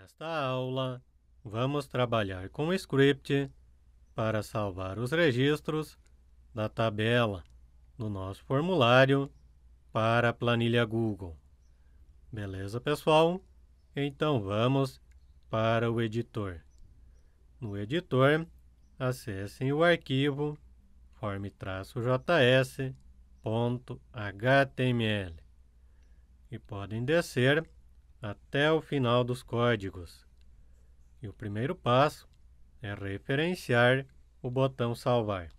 Nesta aula, vamos trabalhar com o script para salvar os registros da tabela do nosso formulário para a planilha Google. Beleza, pessoal? Então vamos para o editor. No editor, acessem o arquivo form-js.html e podem descer até o final dos códigos. E o primeiro passo é referenciar o botão salvar.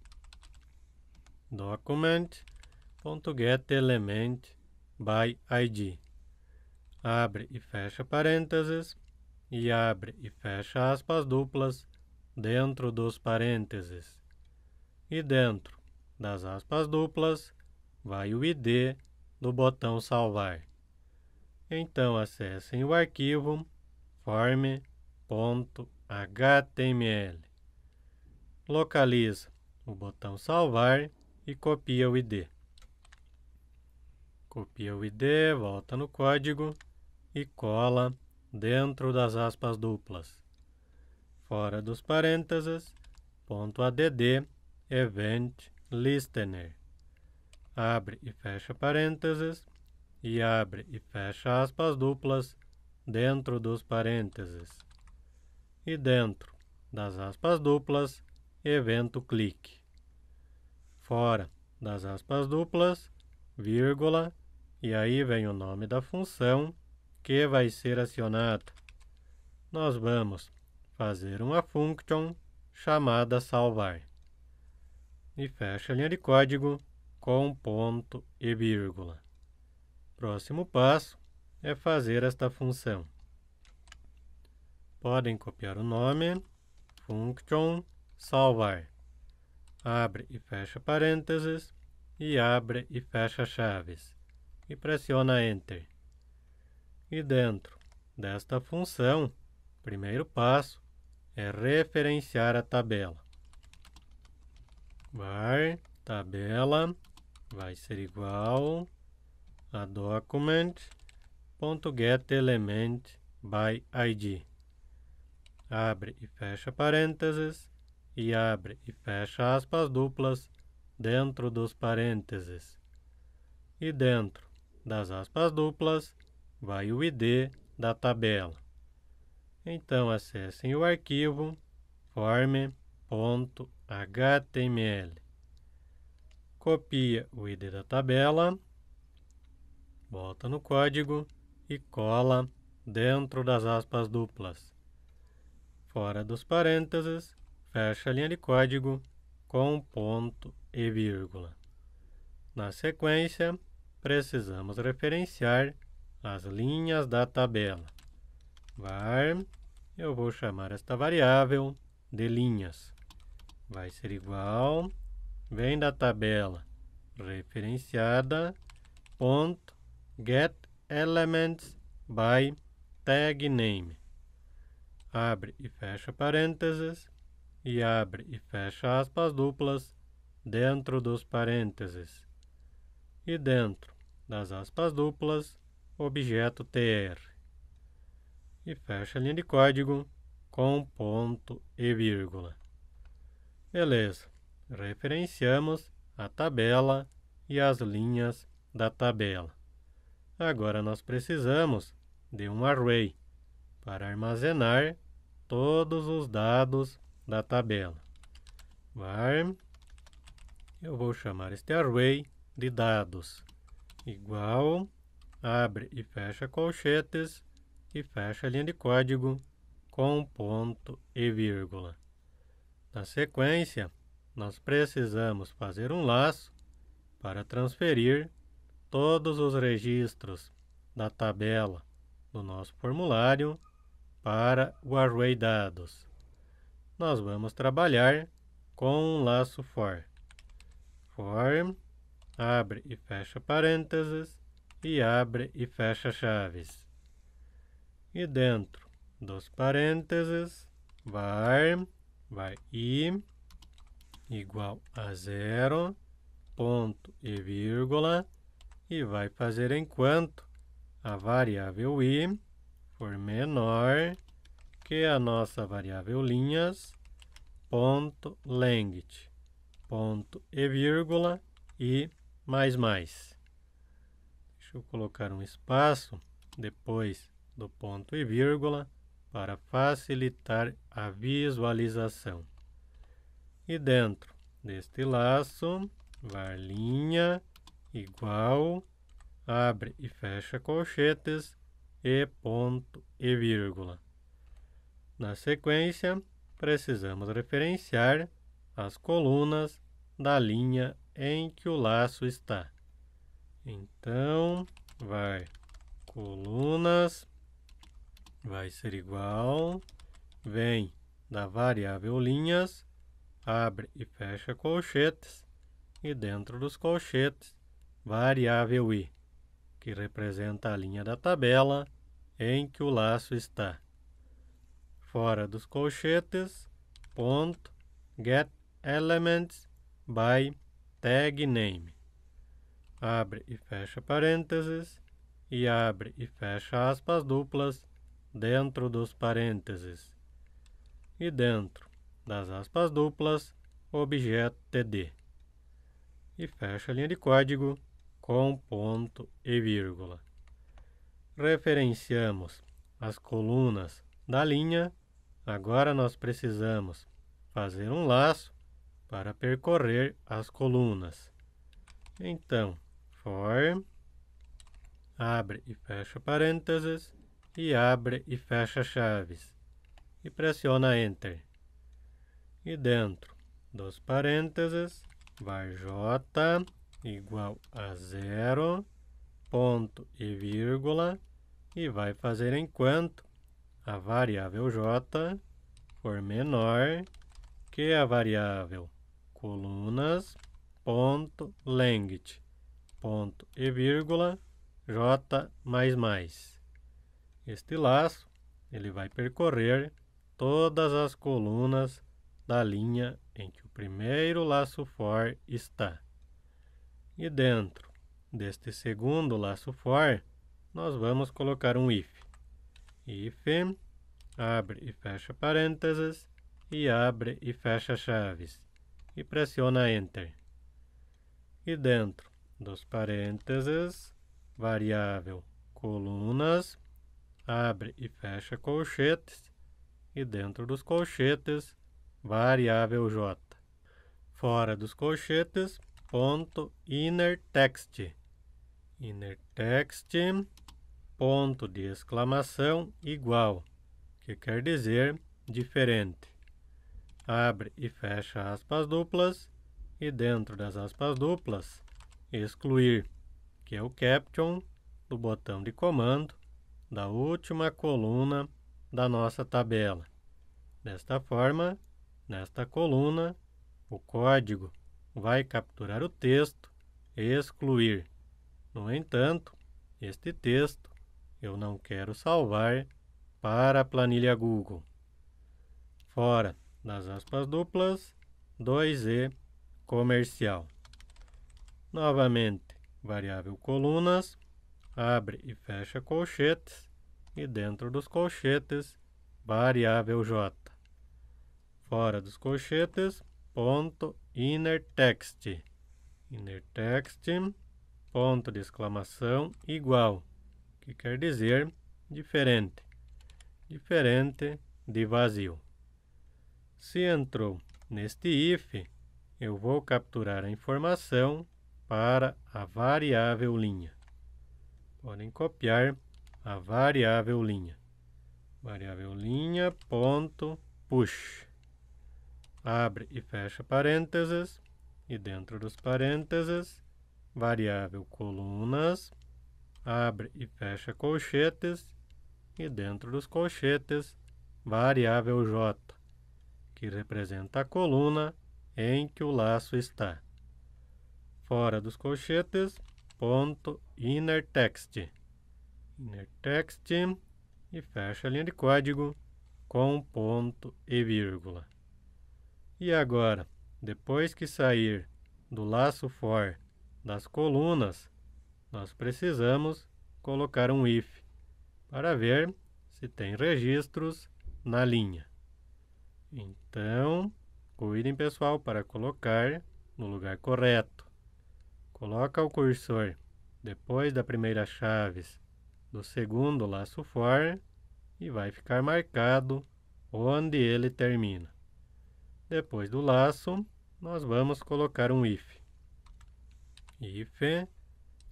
Document.getElementById. Abre e fecha parênteses e abre e fecha aspas duplas dentro dos parênteses. E dentro das aspas duplas vai o ID do botão salvar. Então acessem o arquivo form.html. Localiza o botão salvar e copia o ID. Copia o ID, volta no código e cola dentro das aspas duplas. Fora dos parênteses, .add event listener. Abre e fecha parênteses e abre e fecha aspas duplas dentro dos parênteses. E dentro das aspas duplas, evento clique. Fora das aspas duplas, vírgula, e aí vem o nome da função que vai ser acionada. Nós vamos fazer uma function chamada salvar. E fecha a linha de código com ponto e vírgula. Próximo passo é fazer esta função. Podem copiar o nome, function salvar. Abre e fecha parênteses e abre e fecha chaves. E pressiona Enter. E dentro desta função, primeiro passo é referenciar a tabela. Var tabela vai ser igual a document.getElementById. Abre e fecha parênteses e abre e fecha aspas duplas dentro dos parênteses. E dentro das aspas duplas vai o ID da tabela. Então acessem o arquivo form.html. Copia o ID da tabela, volta no código e cola dentro das aspas duplas. Fora dos parênteses, fecha a linha de código com ponto e vírgula. Na sequência, precisamos referenciar as linhas da tabela. Var, eu vou chamar esta variável de linhas. Vai ser igual, vem da tabela referenciada, ponto, get elements by tag name. Abre e fecha parênteses e abre e fecha aspas duplas dentro dos parênteses. E dentro das aspas duplas, objeto tr. E fecha a linha de código com ponto e vírgula. Beleza, referenciamos a tabela e as linhas da tabela. Agora nós precisamos de um array para armazenar todos os dados da tabela. Var, eu vou chamar este array de dados, igual, abre e fecha colchetes e fecha a linha de código com ponto e vírgula. Na sequência, nós precisamos fazer um laço para transferir todos os registros da tabela do nosso formulário para o array dados. Nós vamos trabalhar com um laço for. For, abre e fecha parênteses e abre e fecha chaves. E dentro dos parênteses, var vai i igual a 0, ponto e vírgula, e vai fazer enquanto a variável i for menor que a nossa variável linhas, ponto length, ponto e vírgula e mais. Deixa eu colocar um espaço depois do ponto e vírgula para facilitar a visualização. E dentro deste laço, var linha igual, abre e fecha colchetes e ponto e vírgula. Na sequência, precisamos referenciar as colunas da linha em que o laço está. Então, var colunas vai ser igual, vem da variável linhas, abre e fecha colchetes, e dentro dos colchetes, variável i, que representa a linha da tabela em que o laço está. Fora dos colchetes, ponto, get elements by tag name. Abre e fecha parênteses e abre e fecha aspas duplas dentro dos parênteses. E dentro das aspas duplas, objeto td. E fecha a linha de código com ponto e vírgula. Referenciamos as colunas da linha. Agora nós precisamos fazer um laço para percorrer as colunas. Então, for, abre e fecha parênteses e abre e fecha chaves e pressiona Enter. E dentro dos parênteses, var j igual a 0, ponto e vírgula, e vai fazer enquanto a variável j for menor que a variável colunas, ponto length, ponto e vírgula, j mais. Este laço ele vai percorrer todas as colunas da linha em que o primeiro laço for está. E dentro deste segundo laço for, nós vamos colocar um if. If, abre e fecha parênteses e abre e fecha chaves e pressiona Enter. E dentro dos parênteses, variável colunas, abre e fecha colchetes e dentro dos colchetes, variável j. Fora dos colchetes, ponto inner text. Inner text, ponto de exclamação igual, que quer dizer diferente. Abre e fecha aspas duplas e dentro das aspas duplas, excluir, que é o caption do botão de comando da última coluna da nossa tabela. Desta forma, nesta coluna, o código vai capturar o texto e excluir. No entanto, este texto eu não quero salvar para a planilha Google. Fora das aspas duplas, 2e comercial. Novamente, variável colunas, abre e fecha colchetes e dentro dos colchetes, variável j. Fora dos colchetes, ponto inner text. Inner text, ponto de exclamação igual, que quer dizer diferente. Diferente de vazio. Se entrou neste if, eu vou capturar a informação para a variável linha. Podem copiar a variável linha. Variável linha, ponto, push. Abre e fecha parênteses, e dentro dos parênteses, variável colunas, abre e fecha colchetes, e dentro dos colchetes, variável j, que representa a coluna em que o laço está. Fora dos colchetes, ponto inner text. Inner text e fecha a linha de código com ponto e vírgula. E agora, depois que sair do laço for das colunas, nós precisamos colocar um if para ver se tem registros na linha. Então, cuidem, pessoal, para colocar no lugar correto. Coloca o cursor depois da primeira chave do segundo laço for e vai ficar marcado onde ele termina. Depois do laço, nós vamos colocar um if. If,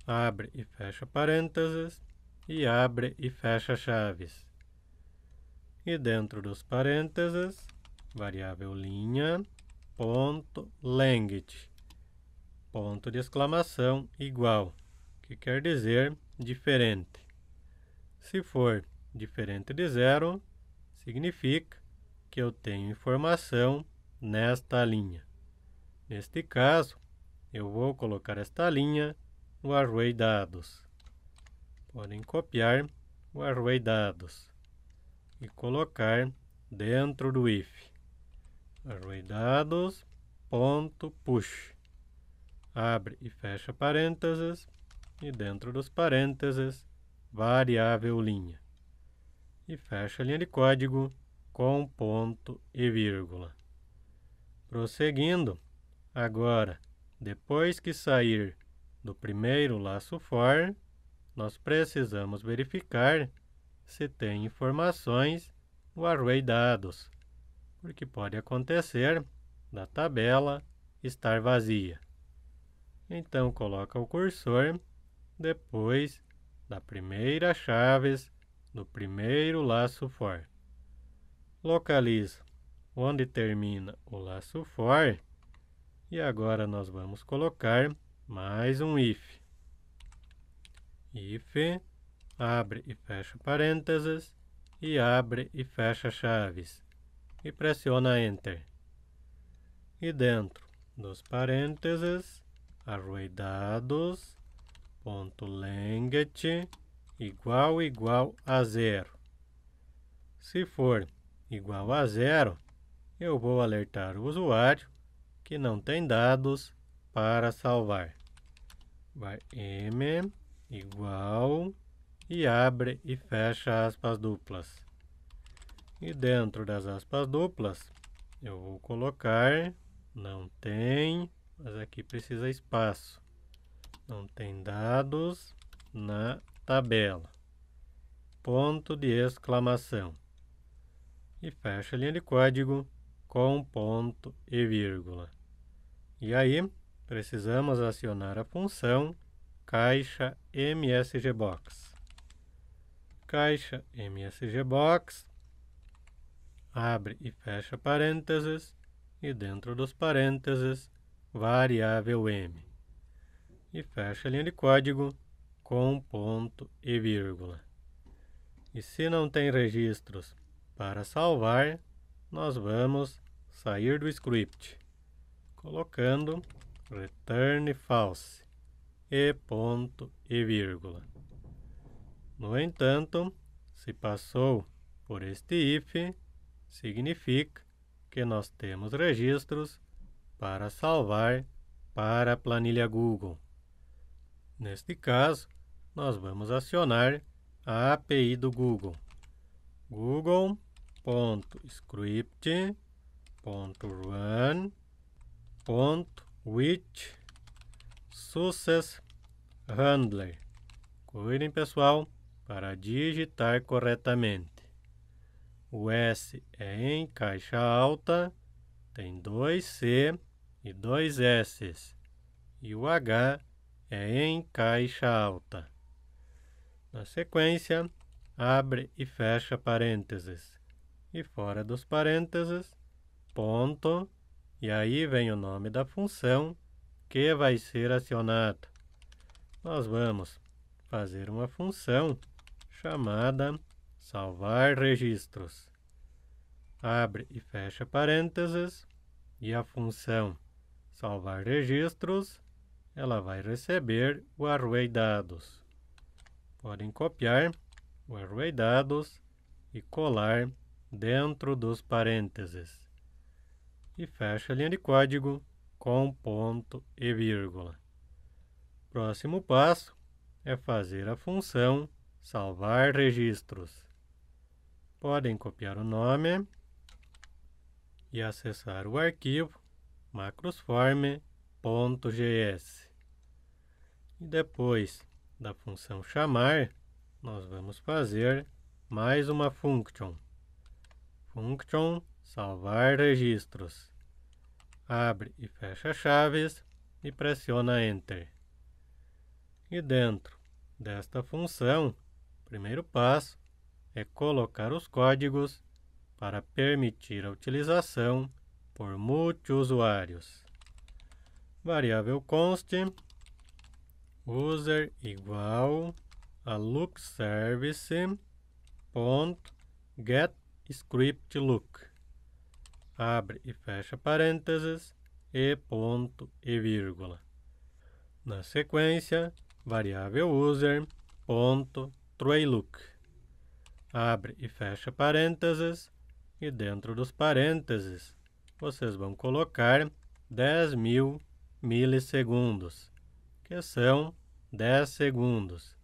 abre e fecha parênteses e abre e fecha chaves. E dentro dos parênteses, variável linha, ponto, length, ponto de exclamação igual, que quer dizer diferente. Se for diferente de 0, significa que eu tenho informação nesta linha. Neste caso, eu vou colocar esta linha no array dados. Podem copiar o array dados e colocar dentro do if. Array dados, ponto, push. Abre e fecha parênteses e dentro dos parênteses, variável linha. E fecha a linha de código com ponto e vírgula. Prosseguindo, agora, depois que sair do primeiro laço for, nós precisamos verificar se tem informações no array dados, porque pode acontecer da tabela estar vazia. Então, coloca o cursor depois da primeira chave do primeiro laço for. Localiza onde termina o laço for e agora nós vamos colocar mais um if. If, abre e fecha parênteses e abre e fecha chaves e pressiona Enter. E dentro dos parênteses, array dados, ponto length, igual a 0. Se for igual a 0, eu vou alertar o usuário que não tem dados para salvar. Var m igual e abre e fecha aspas duplas. E dentro das aspas duplas, eu vou colocar não tem, mas aqui precisa espaço. Não tem dados na tabela. Ponto de exclamação. E fecha a linha de código com ponto e vírgula. E aí, precisamos acionar a função caixa msgbox. Caixa msgbox, abre e fecha parênteses, e dentro dos parênteses, variável m. E fecha a linha de código com ponto e vírgula. E se não tem registros para salvar, nós vamos sair do script, colocando return false e ponto e vírgula. No entanto, se passou por este if, significa que nós temos registros para salvar para a planilha Google. Neste caso, nós vamos acionar a API do Google. Google.script.run.with success handler. Cuidem, pessoal, para digitar corretamente. O S é em caixa alta, tem 2 C e 2 S. E o H é em caixa alta. Na sequência, abre e fecha parênteses. E fora dos parênteses, ponto. E aí vem o nome da função que vai ser acionada. Nós vamos fazer uma função chamada salvar registros. Abre e fecha parênteses. E a função salvar registros, ela vai receber o array dados. Podem copiar o array dados e colar dentro dos parênteses. E fecha a linha de código com ponto e vírgula. Próximo passo é fazer a função salvar registros. podem copiar o nome e acessar o arquivo macrosform.gs. E depois da função chamar, nós vamos fazer mais uma function. Function salvar registros. Abre e fecha chaves e pressiona Enter. E dentro desta função, o primeiro passo é colocar os códigos para permitir a utilização por multiusuários. Variável const user igual a lookService.getScriptLook. Abre e fecha parênteses e ponto e vírgula. Na sequência, variável user.TrueLook. Abre e fecha parênteses e dentro dos parênteses vocês vão colocar 10.000 milissegundos, que são 10 segundos.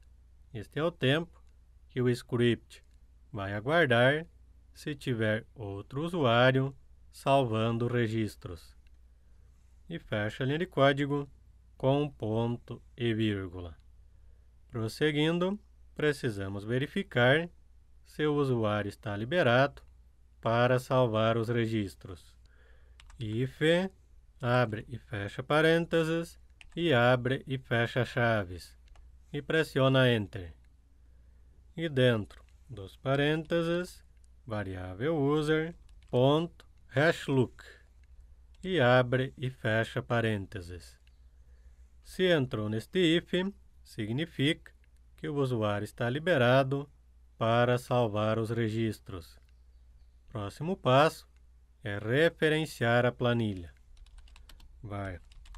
Este é o tempo que o script vai aguardar se tiver outro usuário salvando registros. E fecha a linha de código com ponto e vírgula. Prosseguindo, precisamos verificar se o usuário está liberado para salvar os registros. If abre e fecha parênteses e abre e fecha chaves e pressiona Enter. E dentro dos parênteses, variável user.hashLook e abre e fecha parênteses. Se entrou neste if, significa que o usuário está liberado para salvar os registros. Próximo passo é referenciar a planilha.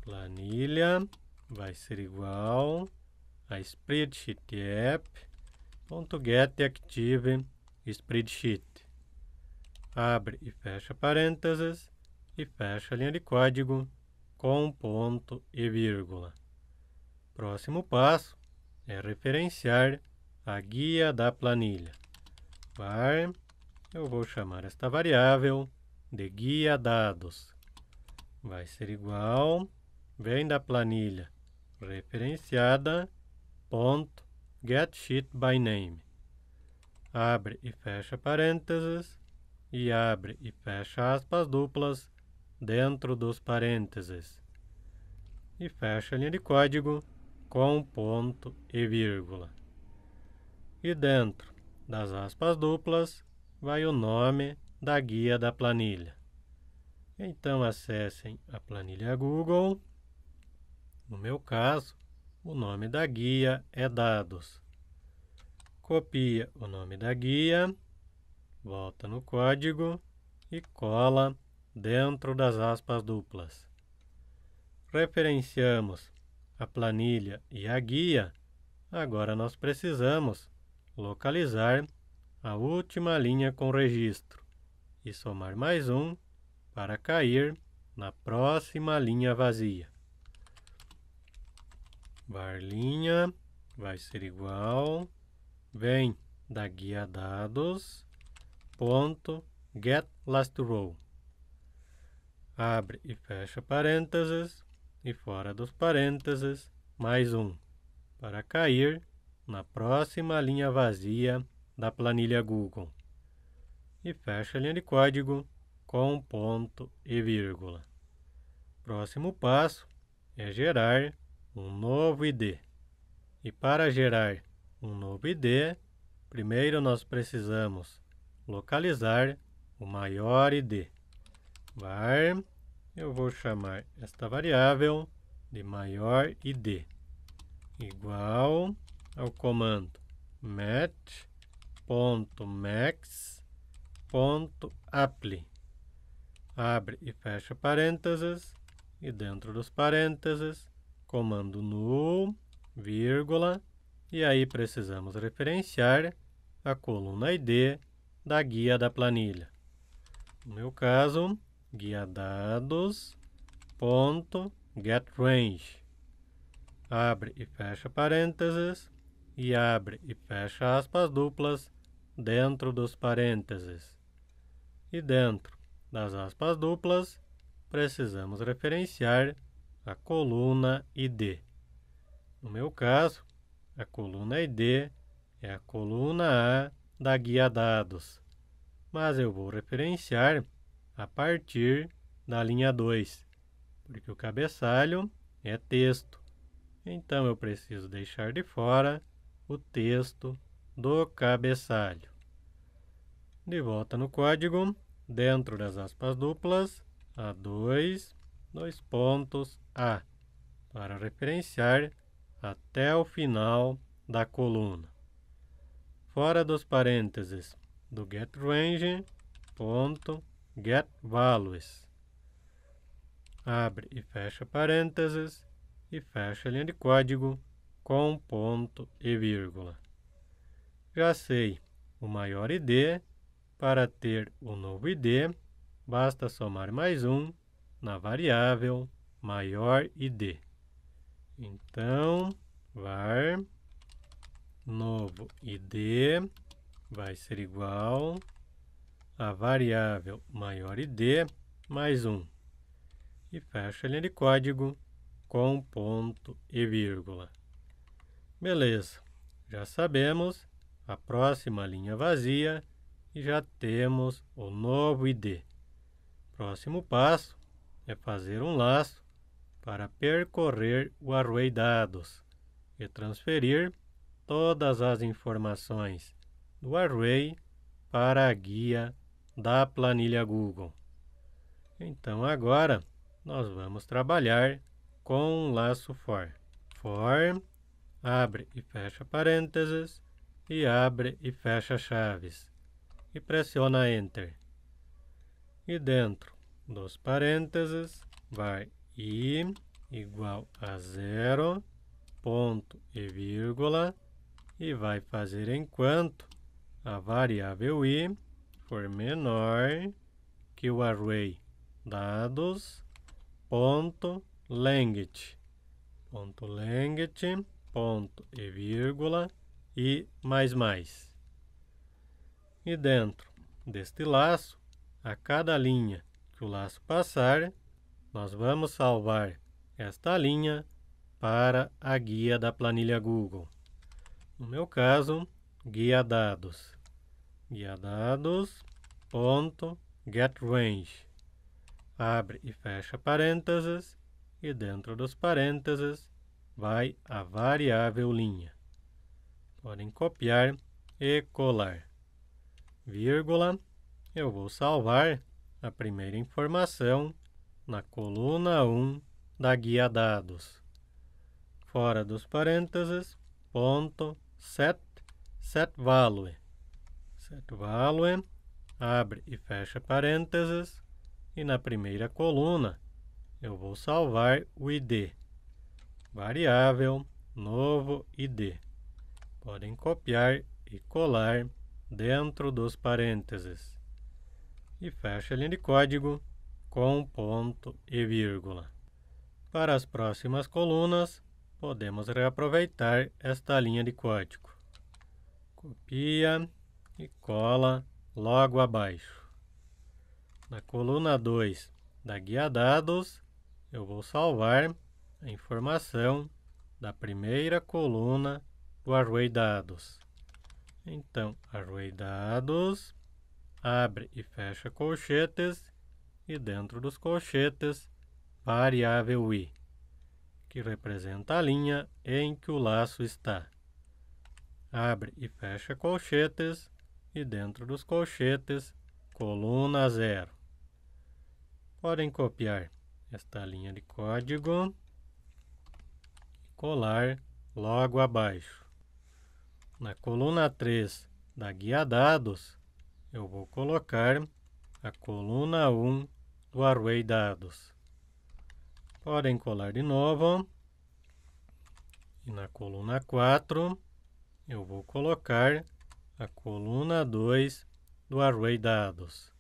Planilha vai ser igual a spreadsheet.getActive_spreadsheet. Abre e fecha parênteses e fecha a linha de código com ponto e vírgula. Próximo passo é referenciar a guia da planilha. Eu vou chamar esta variável de guia dados. Vai ser igual, vem da planilha referenciada, ponto, getSheetByName. Abre e fecha parênteses e abre e fecha aspas duplas dentro dos parênteses. E fecha a linha de código com ponto e vírgula. E dentro das aspas duplas vai o nome da guia da planilha. Então acessem a planilha Google. No meu caso, o nome da guia é Dados. Copia o nome da guia, volta no código e cola dentro das aspas duplas. Referenciamos a planilha e a guia. Agora nós precisamos localizar a última linha com registro e somar mais um para cair na próxima linha vazia. Varlinha vai ser igual, vem da guia dados, ponto, getLastRow. Abre e fecha parênteses e fora dos parênteses mais um para cair na próxima linha vazia da planilha Google. E fecha a linha de código com ponto e vírgula. Próximo passo é gerar um novo ID. E para gerar um novo ID, primeiro nós precisamos localizar o maior ID. Eu vou chamar esta variável de maior ID, igual ao comando match.max.apply. Abre e fecha parênteses e dentro dos parênteses comando null, vírgula, e aí precisamos referenciar a coluna ID da guia da planilha. No meu caso, guia dados.getRange. Abre e fecha parênteses e abre e fecha aspas duplas dentro dos parênteses. E dentro das aspas duplas, precisamos referenciar a coluna ID. No meu caso, a coluna ID é a coluna A da guia dados, mas eu vou referenciar a partir da linha 2, porque o cabeçalho é texto. Então, eu preciso deixar de fora o texto do cabeçalho. De volta no código, dentro das aspas duplas, A2, dois pontos, A, para referenciar até o final da coluna. Fora dos parênteses do getRange, ponto, getValues. Abre e fecha parênteses e fecha a linha de código com ponto e vírgula. Já sei o maior ID. Para ter o novo ID, basta somar mais um na variável maior ID. Então, var novo ID vai ser igual a variável maior ID mais 1. E fecha a linha de código com ponto e vírgula. Beleza, já sabemos a próxima linha vazia e já temos o novo ID. Próximo passo é fazer um laço para percorrer o array dados e transferir todas as informações do array para a guia da planilha Google. Então agora nós vamos trabalhar com um laço for. For, abre e fecha parênteses e abre e fecha chaves. E pressiona Enter. E dentro dos parênteses vai i igual a 0, ponto e vírgula, e vai fazer enquanto a variável i for menor que o array dados, ponto length, ponto e vírgula, e mais. E dentro deste laço, a cada linha que o laço passar, nós vamos salvar esta linha para a guia da planilha Google. No meu caso, guia dados. Guia dados, ponto, getRange. Abre e fecha parênteses e dentro dos parênteses vai a variável linha. Podem copiar e colar. Vírgula, eu vou salvar a primeira informação na coluna 1 da guia dados. Fora dos parênteses, ponto, setValue. SetValue, abre e fecha parênteses, e na primeira coluna eu vou salvar o ID. Variável, novo ID. Podem copiar e colar dentro dos parênteses. E fecha a linha de código com ponto e vírgula. Para as próximas colunas, podemos reaproveitar esta linha de código. Copia e cola logo abaixo. Na coluna 2 da guia dados, eu vou salvar a informação da primeira coluna do array dados. Então, array dados, abre e fecha colchetes, e dentro dos colchetes, variável i, que representa a linha em que o laço está. Abre e fecha colchetes, e dentro dos colchetes, coluna 0. Podem copiar esta linha de código e colar logo abaixo. Na coluna 3 da guia dados, eu vou colocar a coluna 1 do array dados. Podem colar de novo. E na coluna 4, eu vou colocar a coluna 2 do array dados.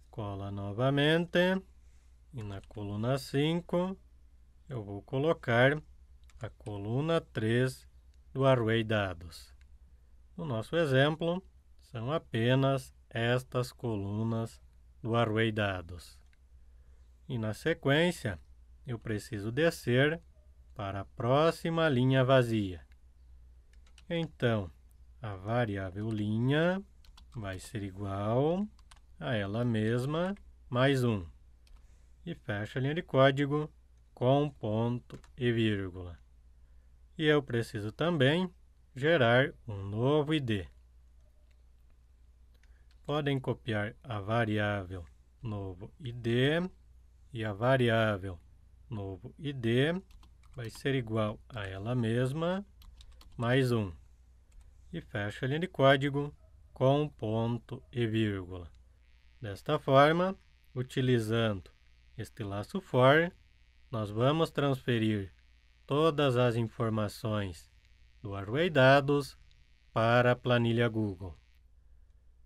Cola novamente. E na coluna 5, eu vou colocar a coluna 3 do array dados. No nosso exemplo, São apenas estas colunas do array dados. E na sequência, eu preciso descer para a próxima linha vazia. Então, a variável linha vai ser igual a ela mesma mais 1. E fecha a linha de código com ponto e vírgula. E eu preciso também gerar um novo ID. Podem copiar a variável novo ID e a variável novo ID vai ser igual a ela mesma mais 1. E fecha a linha de código com ponto e vírgula. Desta forma, utilizando este laço for, nós vamos transferir todas as informações do array dados para a planilha Google.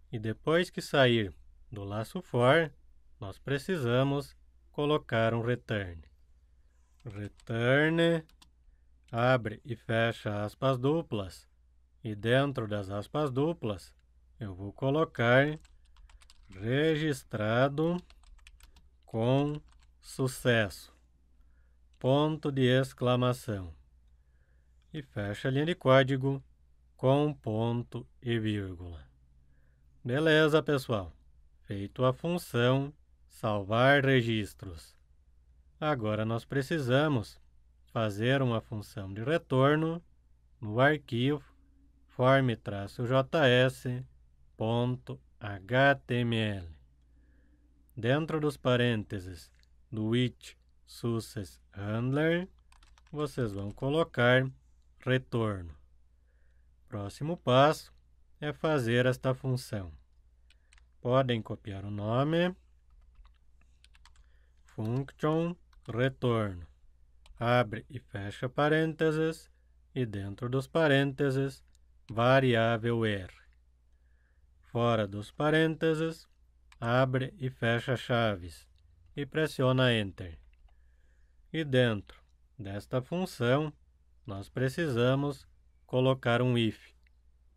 E depois que sair do laço for, nós precisamos colocar um return. Return, abre e fecha aspas duplas. E dentro das aspas duplas, eu vou colocar registrado com sucesso. Ponto de exclamação. E fecha a linha de código com ponto e vírgula. Beleza, pessoal. Feito a função salvar registros. Agora nós precisamos fazer uma função de retorno no arquivo form-js.html. Dentro dos parênteses do each success handler, vocês vão colocar retorno. Próximo passo é fazer esta função. Podem copiar o nome, function retorno, abre e fecha parênteses, e dentro dos parênteses, variável R. Fora dos parênteses, abre e fecha chaves, e pressiona Enter. E dentro desta função, nós precisamos colocar um if,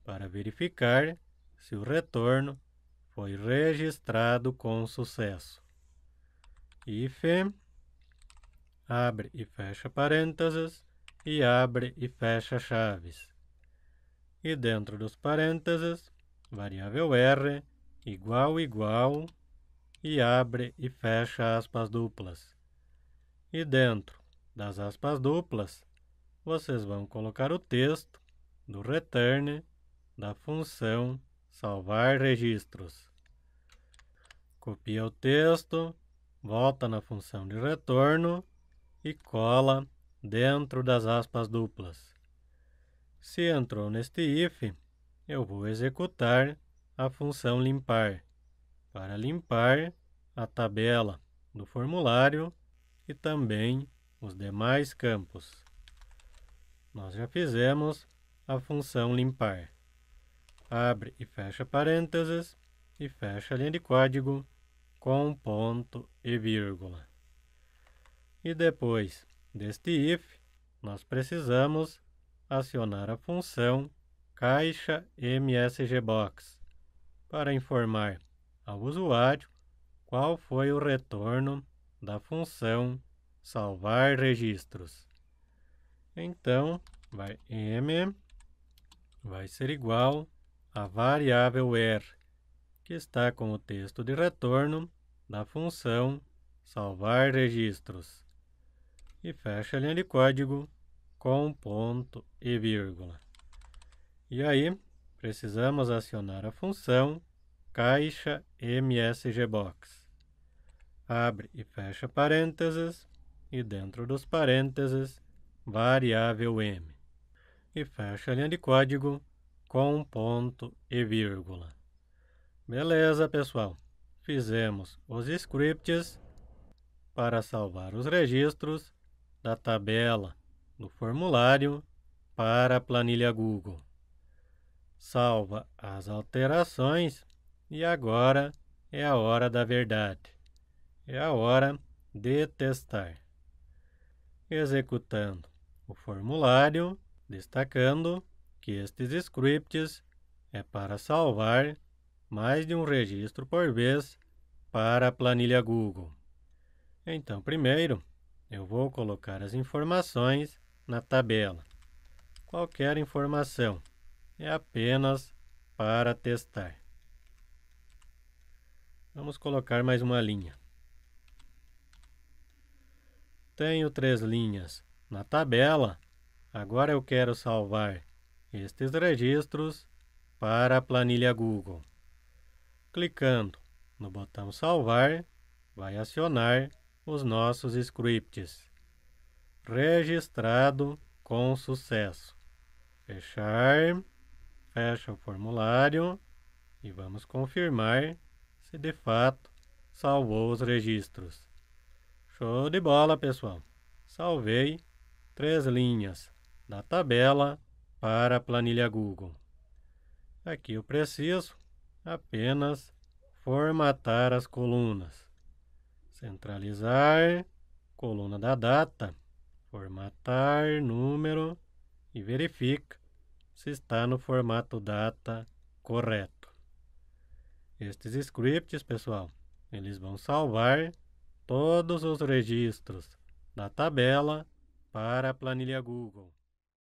para verificar se o retorno foi registrado com sucesso. If, abre e fecha parênteses, e abre e fecha chaves. E dentro dos parênteses, variável R igual, e abre e fecha aspas duplas. E dentro das aspas duplas, vocês vão colocar o texto do return da função salvar registros. Copia o texto, volta na função de retorno e cola dentro das aspas duplas. Se entrou neste if, eu vou executar a função limpar, para limpar a tabela do formulário e também os demais campos. Nós já fizemos a função limpar. Abre e fecha parênteses e fecha a linha de código com ponto e vírgula. E depois deste if, nós precisamos acionar a função caixa msgbox para informar ao usuário qual foi o retorno da função salvar registros. Então, m vai ser igual a variável R, que está com o texto de retorno da função salvar registros. E fecha a linha de código com ponto e vírgula. E aí, precisamos acionar a função caixa msgbox. Abre e fecha parênteses, e dentro dos parênteses, variável m. E fecha a linha de código com ponto e vírgula. Beleza, pessoal. Fizemos os scripts para salvar os registros da tabela do formulário para a planilha Google. Salva as alterações e agora é a hora da verdade. É a hora de testar. Executando o formulário, destacando que estes scripts é para salvar mais de um registro por vez para a planilha Google. Então, primeiro, eu vou colocar as informações na tabela. Qualquer informação, é apenas para testar. Vamos colocar mais uma linha. Tenho 3 linhas na tabela. Agora eu quero salvar estes registros para a planilha Google. Clicando no botão salvar, vai acionar os nossos scripts. Registrado com sucesso. Fechar. Fecha o formulário e vamos confirmar se de fato salvou os registros. Show de bola, pessoal! Salvei 3 linhas da tabela para a planilha Google. Aqui eu preciso apenas formatar as colunas. Centralizar, coluna da data, formatar número e verifica se está no formato data correto. Estes scripts, pessoal, eles vão salvar todos os registros da tabela para a planilha Google.